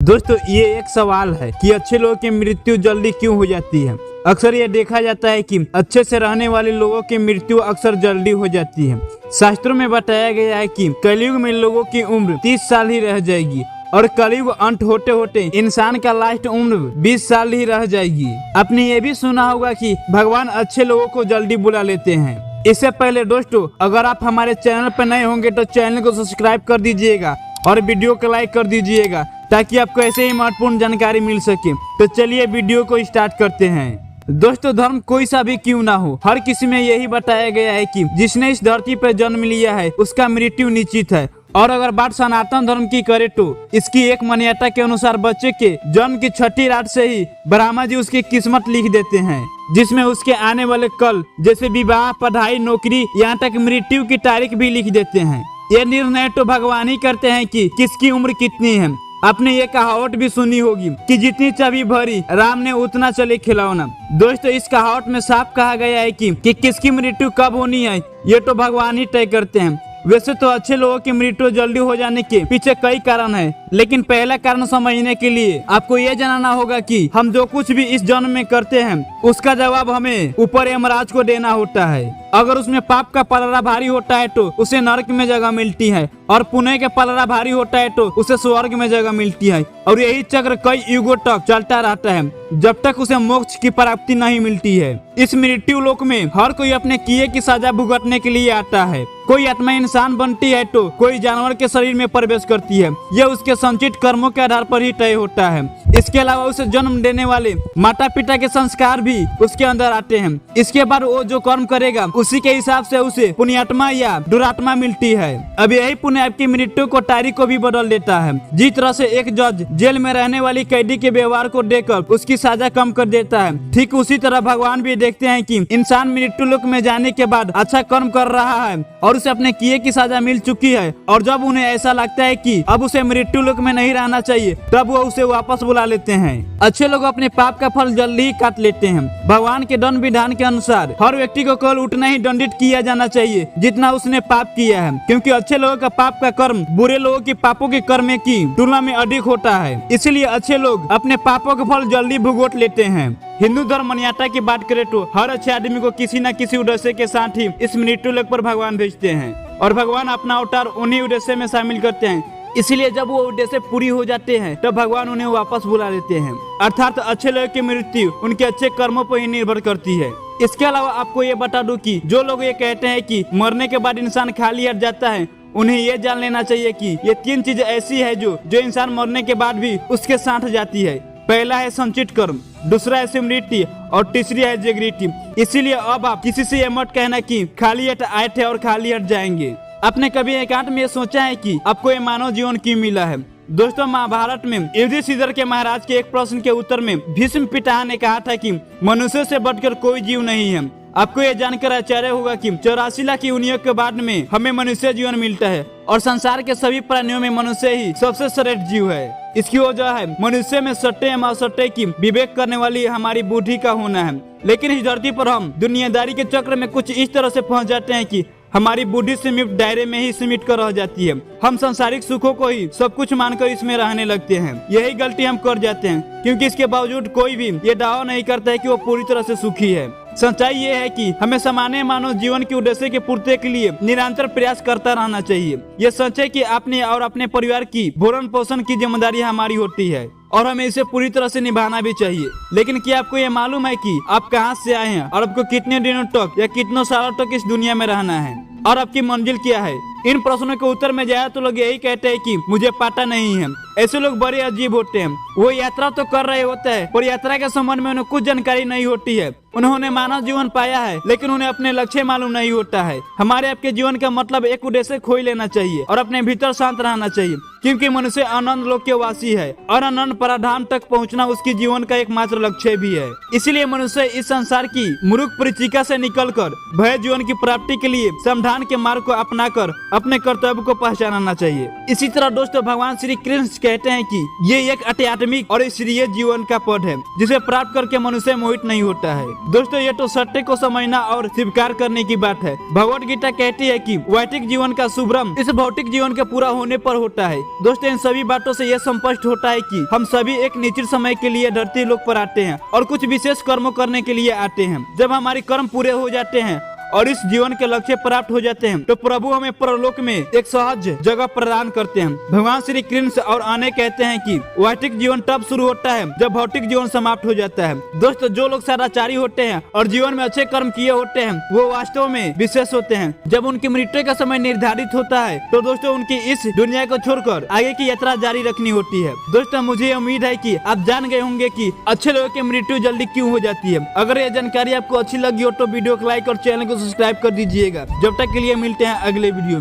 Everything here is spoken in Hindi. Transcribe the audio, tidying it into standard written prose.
दोस्तों ये एक सवाल है कि अच्छे लोगों की मृत्यु जल्दी क्यों हो जाती है। अक्सर ये देखा जाता है कि अच्छे से रहने वाले लोगों की मृत्यु अक्सर जल्दी हो जाती है। शास्त्रों में बताया गया है कि कलयुग में लोगों की उम्र 30 साल ही रह जाएगी और कलयुग अंत होते होते इंसान का लास्ट उम्र 20 साल ही रह जाएगी। आपने ये भी सुना होगा कि भगवान अच्छे लोगों को जल्दी बुला लेते हैं। इससे पहले दोस्तों अगर आप हमारे चैनल पर नए होंगे तो चैनल को सब्सक्राइब कर दीजिएगा और वीडियो को लाइक कर दीजिएगा ताकि आपको ऐसे ही महत्वपूर्ण जानकारी मिल सके। तो चलिए वीडियो को स्टार्ट करते हैं। दोस्तों धर्म कोई सा भी क्यों ना हो, हर किसी में यही बताया गया है कि जिसने इस धरती पर जन्म लिया है उसका मृत्यु निश्चित है। और अगर बात सनातन धर्म की करे तो इसकी एक मान्यता के अनुसार बच्चे के जन्म की छठी रात से ही ब्रह्मा जी उसकी किस्मत लिख देते हैं, जिसमें उसके आने वाले कल जैसे विवाह, पढ़ाई, नौकरी, यहाँ तक मृत्यु की तारीख भी लिख देते हैं। ये निर्णय तो भगवान ही करते हैं कि किसकी उम्र कितनी है। आपने ये कहावत भी सुनी होगी कि जितनी चाबी भरी राम ने उतना चले खिलौना। दोस्तों इस कहावत में साफ कहा गया है कि किसकी मृत्यु कब होनी है ये तो भगवान ही तय करते हैं। वैसे तो अच्छे लोगों की मृत्यु जल्दी हो जाने के पीछे कई कारण है, लेकिन पहला कारण समझने के लिए आपको ये जानना होगा कि हम जो कुछ भी इस जन्म में करते हैं उसका जवाब हमें ऊपर यमराज को देना होता है। अगर उसमें पाप का पलड़ा भारी होता है तो उसे नरक में जगह मिलती है और पुण्य का पलड़ा भारी होता है तो उसे स्वर्ग में जगह मिलती है। और यही चक्र कई युगों तक चलता रहता है जब तक उसे मोक्ष की प्राप्ति नहीं मिलती है। इस मृत्यु लोक में हर कोई अपने किए की सजा भुगतने के लिए आता है। कोई आत्मा इंसान बनती है तो कोई जानवर के शरीर में प्रवेश करती है। यह उसके संचित कर्मों के आधार पर ही तय होता है। इसके अलावा उसे जन्म देने वाले माता पिता के संस्कार भी उसके अंदर आते हैं। इसके बाद वो जो कर्म करेगा उसी के हिसाब से उसे पुण्यात्मा या दुरात्मा मिलती है। अब यही पुण्य आपकी मृत्यु को तारीख को भी बदल देता है। जिस तरह से एक जज जेल में रहने वाली कैदी के व्यवहार को देखकर उसकी सजा कम कर देता है, ठीक उसी तरह भगवान भी देखते हैं कि इंसान मृत्यु लोक में जाने के बाद अच्छा कर्म कर रहा है और उसे अपने किए की सजा मिल चुकी है। और जब उन्हें ऐसा लगता है कि अब उसे मृत्यु लोक में नहीं रहना चाहिए तब वो उसे वापस बुला लेते हैं। अच्छे लोग अपने पाप का फल जल्दी ही काट लेते हैं। भगवान के दंड विधान के अनुसार हर व्यक्ति को केवल उतना ही दंडित किया जाना चाहिए जितना उसने पाप किया है, क्योंकि अच्छे लोगों का पाप का कर्म बुरे लोगों के पापों के कर्म की तुलना में अधिक होता है। इसलिए अच्छे लोग अपने पापों का फल जल्दी भुगत लेते हैं। हिंदू धर्म मान्यता की बात करें तो हर अच्छे आदमी को किसी न किसी उद्देश्य के साथ ही इस मृत्यु लोक पर भगवान भेजते हैं और भगवान अपना अवतार उन्हीं उद्देश्य में शामिल करते हैं। इसलिए जब वो उद्देश्य पूरी हो जाते हैं तब भगवान उन्हें वापस बुला लेते हैं। अर्थात अच्छे लोगों की मृत्यु उनके अच्छे कर्मों पर ही निर्भर करती है। इसके अलावा आपको ये बता दूं कि जो लोग ये कहते हैं कि मरने के बाद इंसान खाली हट जाता है, उन्हें ये जान लेना चाहिए कि ये 3 चीजें ऐसी है जो इंसान मरने के बाद भी उसके साथ जाती है। पहला है संचित कर्म, दूसरा है स्मृति और तीसरी है जागृति। इसीलिए अब आप किसी से ये मत कहना कि खाली हट आए थे और खाली हट जाएंगे। आपने कभी एकांत में सोचा है कि आपको ये मानव जीवन क्यों मिला है? दोस्तों महाभारत में युधिष्ठिर के महाराज के एक प्रश्न के उत्तर में भीष्म पितामह ने कहा था कि मनुष्य से बढ़कर कोई जीव नहीं है। आपको ये जानकर आश्चर्य होगा कि 84 लाख योनियों के बाद में हमें मनुष्य जीवन मिलता है और संसार के सभी प्राणियों में मनुष्य ही सबसे श्रेष्ठ जीव है। इसकी वजह है मनुष्य में सत्य एवं असत्य की विवेक करने वाली हमारी बुद्धि का होना है। लेकिन इस धरती पर हम दुनियादारी के चक्र में कुछ इस तरह से फंस जाते हैं कि हमारी बुद्धि सीमित दायरे में ही सीमित कर रह जाती है। हम सांसारिक सुखों को ही सब कुछ मानकर इसमें रहने लगते हैं। यही गलती हम कर जाते हैं, क्योंकि इसके बावजूद कोई भी ये दावा नहीं करता है कि वो पूरी तरह से सुखी है। सच्चाई ये है कि हमें सामान्य मानव जीवन के उद्देश्य की पूर्ति के लिए निरंतर प्रयास करता रहना चाहिए। ये सच है कि अपने और अपने परिवार की भरण पोषण की जिम्मेदारी हमारी होती है और हमें इसे पूरी तरह से निभाना भी चाहिए। लेकिन क्या आपको ये मालूम है कि आप कहाँ से आए हैं और आपको कितने दिनों तक या कितनों सालों तक इस दुनिया में रहना है और आपकी मंजिल क्या है? इन प्रश्नों के उत्तर में जाए तो लोग यही कहते हैं कि मुझे पता नहीं है। ऐसे लोग बड़े अजीब होते हैं। वो यात्रा तो कर रहे होते हैं और यात्रा के संबंध में उन्हें कुछ जानकारी नहीं होती है। उन्होंने मानव जीवन पाया है लेकिन उन्हें अपने लक्ष्य मालूम नहीं होता है। हमारे आपके जीवन का मतलब एक उद्देश्य खोई लेना चाहिए और अपने भीतर शांत रहना चाहिए, क्योंकि मनुष्य अनंत लोक के वासी है और अनंत पराधाम तक पहुंचना उसकी जीवन का एकमात्र लक्ष्य भी है। इसीलिए मनुष्य इस संसार की मूर्ख परिचिका से निकलकर भय जीवन की प्राप्ति के लिए समाधान के मार्ग को अपनाकर अपने कर्तव्य को पहचानना चाहिए। इसी तरह दोस्तों भगवान श्री कृष्ण कहते हैं कि ये एक आध्यात्मिक और ईश्वरीय जीवन का पद है जिसे प्राप्त करके मनुष्य मोहित नहीं होता है। दोस्तों ये तो सत्य को समझना और स्वीकार करने की बात है। भगवत गीता कहती है कि वैदिक जीवन का शुभारंभ इस भौतिक जीवन के पूरा होने पर होता है। दोस्तों इन सभी बातों से यह स्पष्ट होता है कि हम सभी एक निश्चित समय के लिए धरती लोक पर आते हैं और कुछ विशेष कर्मों करने के लिए आते हैं। जब हमारे कर्म पूरे हो जाते हैं और इस जीवन के लक्ष्य प्राप्त हो जाते हैं तो प्रभु हमें परलोक में एक सहज जगह प्रदान करते हैं। भगवान श्री कृष्ण और अन्य कहते हैं कि वैदिक जीवन तब शुरू होता है जब भौतिक जीवन समाप्त हो जाता है। दोस्तों जो लोग सदाचारी होते हैं और जीवन में अच्छे कर्म किए होते हैं वो वास्तव में विशेष होते हैं। जब उनकी मृत्यु का समय निर्धारित होता है तो दोस्तों उनकी इस दुनिया को छोड़कर आगे की यात्रा जारी रखनी होती है। दोस्तों मुझे उम्मीद है कि आप जान गए होंगे कि अच्छे लोगों की मृत्यु जल्दी क्यों हो जाती है। अगर यह जानकारी आपको अच्छी लगी हो तो वीडियो को लाइक और चैनल को सब्सक्राइब कर दीजिएगा। जब तक के लिए मिलते हैं अगले वीडियो में।